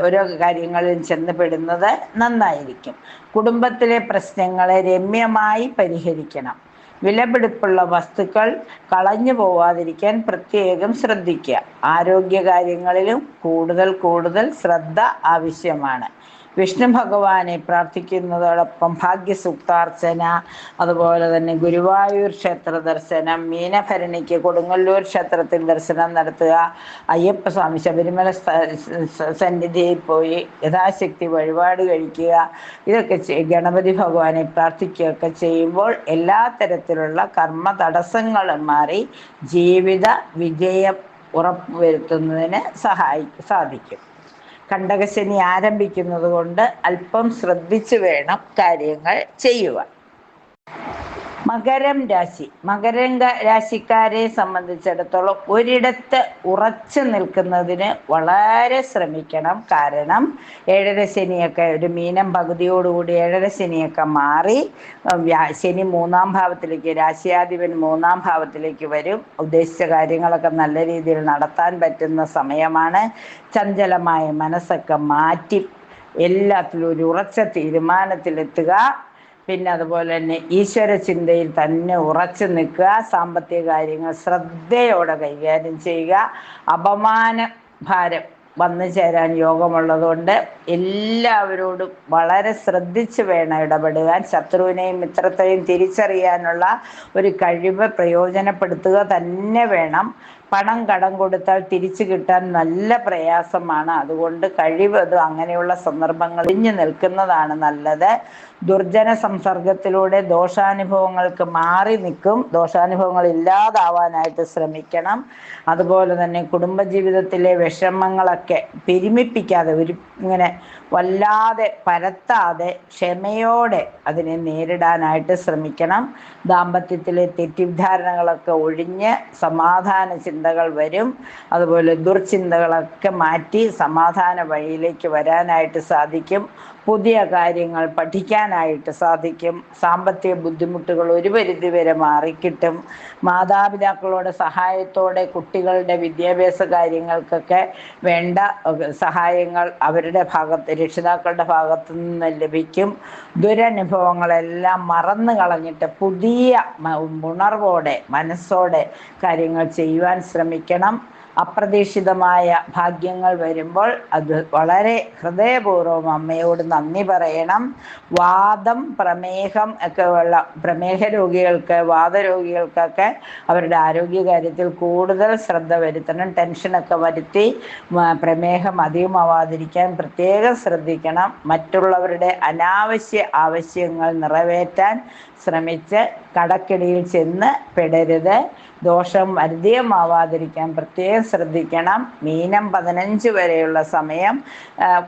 ഓരോ കാര്യങ്ങളിൽ ചെന്നപ്പെടുന്നത് നന്നായിരിക്കും. കുടുംബത്തിലെ പ്രശ്നങ്ങളെ രമ്യമായി പരിഹരിക്കണം. വിലപിടിപ്പുള്ള വസ്തുക്കൾ കളഞ്ഞു പോവാതിരിക്കാൻ പ്രത്യേകം ശ്രദ്ധിക്കുക. ആരോഗ്യകാര്യങ്ങളിലും കൂടുതൽ ശ്രദ്ധ ആവശ്യമാണ്. വിഷ്ണു ഭഗവാനെ പ്രാർത്ഥിക്കുന്നതോടൊപ്പം ഭാഗ്യസൂക്താർച്ചന, അതുപോലെ തന്നെ ഗുരുവായൂർ ക്ഷേത്ര ദർശനം, മീനഭരണിക്ക് കൊടുങ്ങല്ലൂർ ക്ഷേത്രത്തിൽ ദർശനം നടത്തുക, അയ്യപ്പസ്വാമി ശബരിമല സന്നിധിയിൽ പോയി യഥാശക്തി വഴിപാട് കഴിക്കുക, ഇതൊക്കെ ഗണപതി ഭഗവാനെ പ്രാർത്ഥിക്കുകയൊക്കെ ചെയ്യുമ്പോൾ എല്ലാ തരത്തിലുള്ള കർമ്മ തടസ്സങ്ങളും മാറി ജീവിത വിജയം ഉറപ്പുവരുത്തുന്നതിന് സാധിക്കും. കണ്ടകശനി ആരംഭിക്കുന്നത് കൊണ്ട് അല്പം ശ്രദ്ധിച്ചു വേണം കാര്യങ്ങൾ ചെയ്യുവാൻ. മകരം രാശിക്കാരെ സംബന്ധിച്ചിടത്തോളം ഒരിടത്ത് ഉറച്ചു നിൽക്കുന്നതിന് വളരെ ശ്രമിക്കണം. കാരണം ഏഴരശനിയൊക്കെ ഒരു മീനം പകുതിയോടുകൂടി ഏഴരശനിയൊക്കെ മാറി ശനി 3-ാം ഭാവത്തിലേക്ക്, രാശിയാധിപൻ 3-ാം ഭാവത്തിലേക്ക് വരും. ഉദ്ദേശിച്ച കാര്യങ്ങളൊക്കെ നല്ല രീതിയിൽ നടത്താൻ പറ്റുന്ന സമയമാണ്. ചഞ്ചലമായ മനസ്സൊക്കെ മാറ്റി എല്ലാത്തിലും ഒരു ഉറച്ച തീരുമാനത്തിലെത്തുക. പിന്നെ അതുപോലെ തന്നെ ഈശ്വര ചിന്തയിൽ തന്നെ ഉറച്ചു നിൽക്കുക. സാമ്പത്തിക കാര്യങ്ങൾ ശ്രദ്ധയോടെ കൈകാര്യം ചെയ്യുക. അപമാന ഭാരം വന്നു ചേരാൻ യോഗമുള്ളതുകൊണ്ട് എല്ലാവരോടും വളരെ ശ്രദ്ധിച്ച് വേണം ഇടപെടുവാൻ. ശത്രുവിനെയും മിത്രത്തെയും തിരിച്ചറിയാനുള്ള ഒരു കഴിവ് പ്രയോജനപ്പെടുത്തുക തന്നെ വേണം. പണം കടം കൊടുത്താൽ തിരിച്ചു കിട്ടാൻ നല്ല പ്രയാസമാണ്. അതുകൊണ്ട് കഴിവതും അങ്ങനെയുള്ള സന്ദർഭങ്ങൾ ഒഴിഞ്ഞു നിൽക്കുന്നതാണ് നല്ലത്. ദുർജന സംസർഗത്തിലൂടെ ദോഷാനുഭവങ്ങൾക്ക് മാറി നിൽക്കും. ദോഷാനുഭവങ്ങൾ ഇല്ലാതാവാനായിട്ട് ശ്രമിക്കണം. അതുപോലെ തന്നെ കുടുംബജീവിതത്തിലെ വിഷമങ്ങളൊക്കെ പെരുമിപ്പിക്കാതെ ഇങ്ങനെ വല്ലാതെ പരത്താതെ ക്ഷമയോടെ അതിനെ നേരിടാനായിട്ട് ശ്രമിക്കണം. ദാമ്പത്യത്തിലെ തെറ്റിദ്ധാരണകളൊക്കെ ഒഴിഞ്ഞ് സമാധാന ചിന്തകൾ വരും. അതുപോലെ ദുർചിന്തകളൊക്കെ മാറ്റി സമാധാന വഴിയിലേക്ക് വരാനായിട്ട് സാധിക്കും. പുതിയ കാര്യങ്ങൾ പഠിക്കാനായിട്ട് സാധിക്കും. സാമ്പത്തിക ബുദ്ധിമുട്ടുകൾ ഒരു പരിധിവരെ മാറിക്കിട്ടും. മാതാപിതാക്കളുടെ സഹായത്തോടെ കുട്ടികളുടെ വിദ്യാഭ്യാസ കാര്യങ്ങൾക്കൊക്കെ വേണ്ട സഹായങ്ങൾ അവരുടെ രക്ഷിതാക്കളുടെ ഭാഗത്തു നിന്ന് ലഭിക്കും. ദുരനുഭവങ്ങളെല്ലാം മറന്നു കളഞ്ഞിട്ട് പുതിയ ഉണർവോടെ മനസ്സോടെ കാര്യങ്ങൾ ചെയ്യുവാൻ ശ്രമിക്കണം. അപ്രതീക്ഷിതമായ ഭാഗ്യങ്ങൾ വരുമ്പോൾ അത് വളരെ ഹൃദയപൂർവ്വം അമ്മയോട് നന്ദി പറയണം. വാദം, പ്രമേഹം ഒക്കെ ഉള്ള പ്രമേഹ രോഗികൾക്ക്, വാതരോഗികൾക്കൊക്കെ അവരുടെ ആരോഗ്യകാര്യത്തിൽ കൂടുതൽ ശ്രദ്ധ വരുത്തണം. ടെൻഷനൊക്കെ വരുത്തി പ്രമേഹം അധികമാവാതിരിക്കാൻ പ്രത്യേകം ശ്രദ്ധിക്കണം. മറ്റുള്ളവരുടെ അനാവശ്യ ആവശ്യങ്ങൾ നിറവേറ്റാൻ ശ്രമിച്ച് കടക്കിടിയിൽ ചെന്ന് പെടരുത്. ദോഷം അധികമാവാതിരിക്കാൻ പ്രത്യേകം ശ്രദ്ധിക്കണം. മീനം 15 വരെയുള്ള സമയം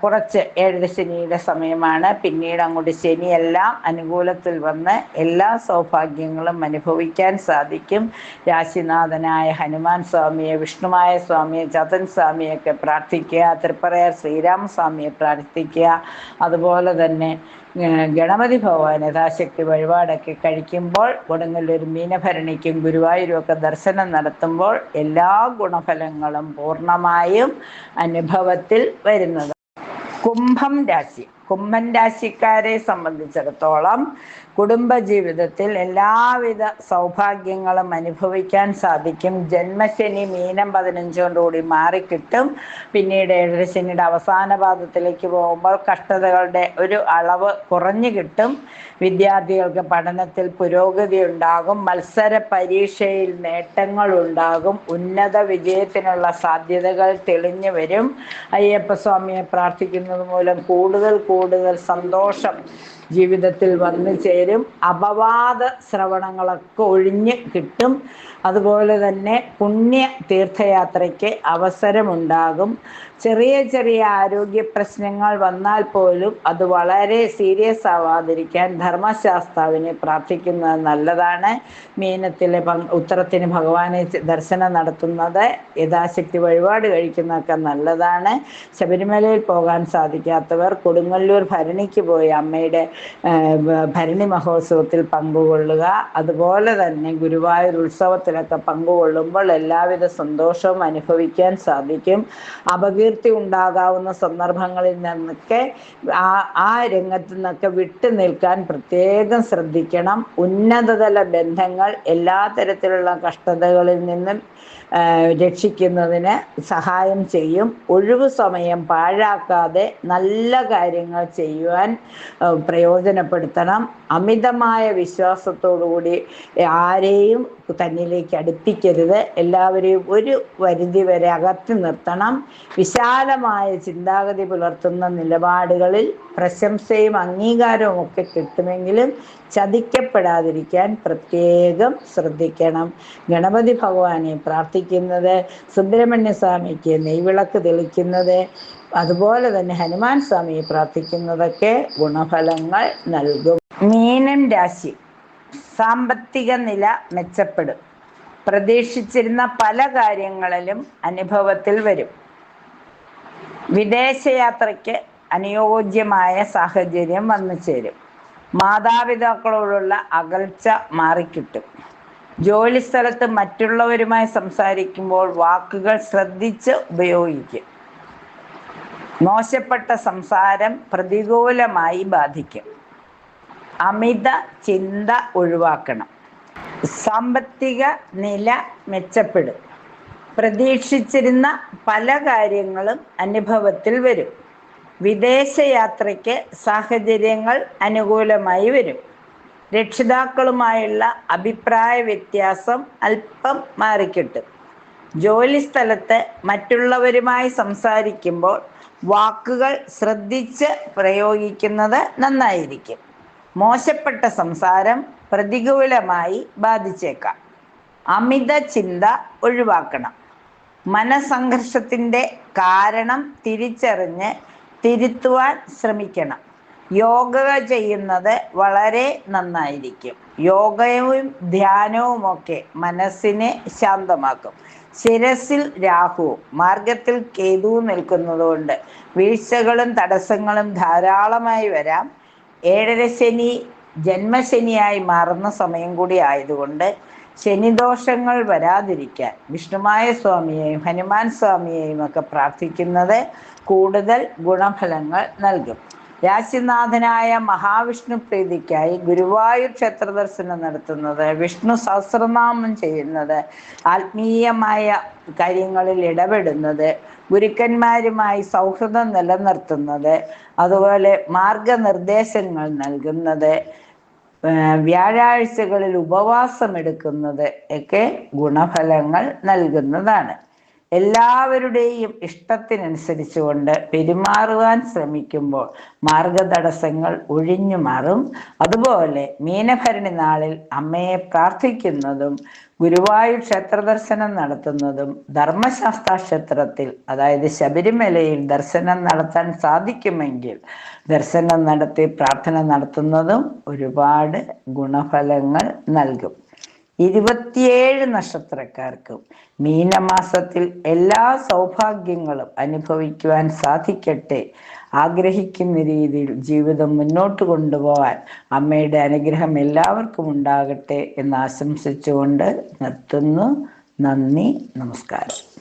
കുറച്ച് ഏഴരശനിയുടെ സമയമാണ്. പിന്നീട് അങ്ങോട്ട് ശനിയെല്ലാം അനുകൂലത്തിൽ വന്ന് എല്ലാ സൗഭാഗ്യങ്ങളും അനുഭവിക്കാൻ സാധിക്കും. രാശിനാഥനായ ഹനുമാൻ സ്വാമിയെ, വിഷ്ണുമായ സ്വാമിയെ, ചതൻ സ്വാമിയൊക്കെ പ്രാർത്ഥിക്കുക. തൃപ്പറയാർ ശ്രീരാമസ്വാമിയെ പ്രാർത്ഥിക്കുക. അതുപോലെ തന്നെ ഗണപതി ഭഗവാൻ യഥാശക്തി വഴിപാടൊക്കെ കഴിക്കുമ്പോൾ കൊടുങ്ങല്ലൂർ മീനഭരണിക്കും ഗുരുവായൂരും ഒക്കെ ദർശനം നടത്തുമ്പോൾ എല്ലാ ഗുണഫലങ്ങളും പൂർണ്ണമായും അനുഭവത്തിൽ വരുന്നത്. കുംഭം രാശി. കുംഭൻ രാശിക്കാരെ സംബന്ധിച്ചിടത്തോളം കുടുംബജീവിതത്തിൽ എല്ലാവിധ സൗഭാഗ്യങ്ങളും അനുഭവിക്കാൻ സാധിക്കും. ജന്മശനി മീനം 15 മാറിക്കിട്ടും. പിന്നീട് ഏഴരശനിയുടെ അവസാന പാദത്തിലേക്ക് പോകുമ്പോൾ കഷ്ടതകളുടെ ഒരു അളവ് കുറഞ്ഞു കിട്ടും. വിദ്യാർത്ഥികൾക്ക് പഠനത്തിൽ പുരോഗതി ഉണ്ടാകും. മത്സര പരീക്ഷയിൽ നേട്ടങ്ങൾ ഉണ്ടാകും. ഉന്നത വിജയത്തിനുള്ള സാധ്യതകൾ തെളിഞ്ഞു വരും. അയ്യപ്പസ്വാമിയെ പ്രാർത്ഥിക്കുന്നത് മൂലം കൂടുതൽ സന്തോഷം ജീവിതത്തിൽ വന്നു ചേരും. അപവാദ ശ്രവണങ്ങളൊക്കെ ഒഴിഞ്ഞ് കിട്ടും. അതുപോലെ തന്നെ പുണ്യ തീർത്ഥയാത്രയ്ക്ക് അവസരമുണ്ടാകും. ചെറിയ ആരോഗ്യ പ്രശ്നങ്ങൾ വന്നാൽ പോലും അത് വളരെ സീരിയസ് ആവാതിരിക്കാൻ ധർമ്മശാസ്താവിനെ പ്രാർത്ഥിക്കുന്നത് നല്ലതാണ്. മീനത്തിലെ ഉത്തരത്തിന് ഭഗവാനെ ദർശനം നടത്തുന്നത്, യഥാശക്തി വഴിപാട് കഴിക്കുന്നതൊക്കെ നല്ലതാണ്. ശബരിമലയിൽ പോകാൻ സാധിക്കാത്തവർ കൊടുങ്ങല്ലൂർ ഭരണിക്ക് പോയി അമ്മയുടെ ഭരണി മഹോത്സവത്തിൽ പങ്കുകൊള്ളുക. അതുപോലെ തന്നെ ഗുരുവായൂർ ഉത്സവത്തിലൊക്കെ പങ്കുകൊള്ളുമ്പോൾ എല്ലാവിധ സന്തോഷവും അനുഭവിക്കാൻ സാധിക്കും. അപകീർത്തി ഉണ്ടാകാവുന്ന സന്ദർഭങ്ങളിൽ നിന്നൊക്കെ ആ രംഗത്ത് നിന്നൊക്കെ വിട്ടു നിൽക്കാൻ പ്രത്യേകം ശ്രദ്ധിക്കണം. ഉന്നതതല ബന്ധങ്ങൾ എല്ലാ തരത്തിലുള്ള കഷ്ടതകളിൽ നിന്നും രക്ഷിക്കുന്നതിന് സഹായം ചെയ്യും. ഒഴിവു സമയം പാഴാക്കാതെ നല്ല കാര്യങ്ങൾ ചെയ്യുവാൻ പ്രയോജനപ്പെടുത്തണം. അമിതമായ വിശ്വാസത്തോടുകൂടി ആരെയും തന്നിലേക്ക് അടുപ്പിക്കരുത്. എല്ലാവരെയും ഒരു പരിധി വരെ അകറ്റി നിർത്തണം. വിശാലമായ ചിന്താഗതി പുലർത്തുന്ന നിലപാടുകളിൽ പ്രശംസയും അംഗീകാരവും ഒക്കെ കിട്ടുമെങ്കിലും ചതിക്കപ്പെടാതിരിക്കാൻ പ്രത്യേകം ശ്രദ്ധിക്കണം. ഗണപതി ഭഗവാനെ പ്രാർത്ഥിക്കുന്നത്, സുബ്രഹ്മണ്യ സ്വാമിക്ക് നെയ്വിളക്ക് തെളിക്കുന്നത്, അതുപോലെ തന്നെ ഹനുമാൻ സ്വാമിയെ പ്രാർത്ഥിക്കുന്നതൊക്കെ ഗുണഫലങ്ങൾ നൽകും. മീനം രാശി. സാമ്പത്തിക നില മെച്ചപ്പെടും. പ്രതീക്ഷിച്ചിരുന്ന പല കാര്യങ്ങളിലും അനുഭവത്തിൽ വരും. വിദേശയാത്രയ്ക്ക് അനുയോജ്യമായ സാഹചര്യം വന്നു ചേരും. മാതാപിതാക്കളോടുള്ള അകൽച്ച മാറിക്കിട്ടും. ജോലിസ്ഥലത്ത് മറ്റുള്ളവരുമായി സംസാരിക്കുമ്പോൾ വാക്കുകൾ ശ്രദ്ധിച്ച് ഉപയോഗിക്കും. മോശപ്പെട്ട സംസാരം പ്രതികൂലമായി ബാധിക്കും. അമിത ചിന്ത ഒഴിവാക്കണം. സാമ്പത്തിക നില മെച്ചപ്പെടും. പ്രതീക്ഷിച്ചിരുന്ന പല കാര്യങ്ങളും അനുഭവത്തിൽ വരും. വിദേശയാത്രയ്ക്ക് സാഹചര്യങ്ങൾ അനുകൂലമായി വരും. രക്ഷിതാക്കളുമായുള്ള അഭിപ്രായ വ്യത്യാസം അല്പം മാറിക്കിട്ടും. ജോലിസ്ഥലത്ത് മറ്റുള്ളവരുമായി സംസാരിക്കുമ്പോൾ വാക്കുകൾ ശ്രദ്ധിച്ച് പ്രയോഗിക്കുന്നത് നന്നായിരിക്കും. മോശപ്പെട്ട സംസാരം പ്രതികൂലമായി ബാധിച്ചേക്കാം. അമിത ചിന്ത ഒഴിവാക്കണം. മനസ്സംഘർഷത്തിൻ്റെ കാരണം തിരിച്ചറിഞ്ഞ് തിരുത്തുവാൻ ശ്രമിക്കണം. യോഗ ചെയ്യുന്നത് വളരെ നന്നായിരിക്കും. യോഗയും ധ്യാനവുമൊക്കെ മനസ്സിനെ ശാന്തമാക്കും. ശിരസിൽ രാഹുവും മാർഗത്തിൽ കേതുവും നിൽക്കുന്നതുകൊണ്ട് വീഴ്ചകളും തടസ്സങ്ങളും ധാരാളമായി വരാം. 7.5 ശനി ജന്മശനിയായി മാറുന്ന സമയം കൂടി ആയതുകൊണ്ട് ശനിദോഷങ്ങൾ വരാതിരിക്കാൻ വിഷ്ണുമായ സ്വാമിയെയും ഹനുമാൻ സ്വാമിയെയും ഒക്കെ പ്രാർത്ഥിക്കുന്നത് കൂടുതൽ ഗുണഫലങ്ങൾ നൽകും. രാശിനാഥനായ മഹാവിഷ്ണു പ്രീതിക്കായി ഗുരുവായൂർ ക്ഷേത്ര ദർശനം നടത്തുന്നത്, വിഷ്ണു സഹസ്രനാമം ചെയ്യുന്നത്, ആത്മീയമായ കാര്യങ്ങളിൽ ഇടപെടുന്നത്, ഗുരുക്കന്മാരുമായി സൗഹൃദം നിലനിർത്തുന്നത്, അതുപോലെ മാർഗനിർദ്ദേശങ്ങൾ നൽകുന്നത്, വ്യാഴാഴ്ചകളിൽ ഉപവാസം എടുക്കുന്നത് ഒക്കെ ഗുണഫലങ്ങൾ നൽകുന്നതാണ്. എല്ലാവരുടെയും ഇഷ്ടത്തിനനുസരിച്ചുകൊണ്ട് പെരുമാറുവാൻ ശ്രമിക്കുമ്പോൾ മാർഗതടസ്സങ്ങൾ ഒഴിഞ്ഞു മാറും. അതുപോലെ മീനഭരണി നാളിൽ അമ്മയെ പ്രാർത്ഥിക്കുന്നതും ഗുരുവായൂർ ക്ഷേത്ര ദർശനം നടത്തുന്നതും ധർമ്മശാസ്ത്ര ക്ഷേത്രത്തിൽ, അതായത് ശബരിമലയിൽ ദർശനം നടത്താൻ സാധിക്കുമെങ്കിൽ ദർശനം നടത്തി പ്രാർത്ഥന നടത്തുന്നതും ഒരുപാട് ഗുണഫലങ്ങൾ നൽകും. 27 നക്ഷത്രക്കാർക്കും മീനമാസത്തിൽ എല്ലാ സൗഭാഗ്യങ്ങളും അനുഭവിക്കുവാൻ സാധിക്കട്ടെ. ആഗ്രഹിക്കുന്ന രീതിയിൽ ജീവിതം മുന്നോട്ട് കൊണ്ടുപോകാൻ അമ്മയുടെ അനുഗ്രഹം എല്ലാവർക്കും ഉണ്ടാകട്ടെ എന്ന് ആശംസിച്ചുകൊണ്ട് നിർത്തുന്നു. നന്ദി, നമസ്കാരം.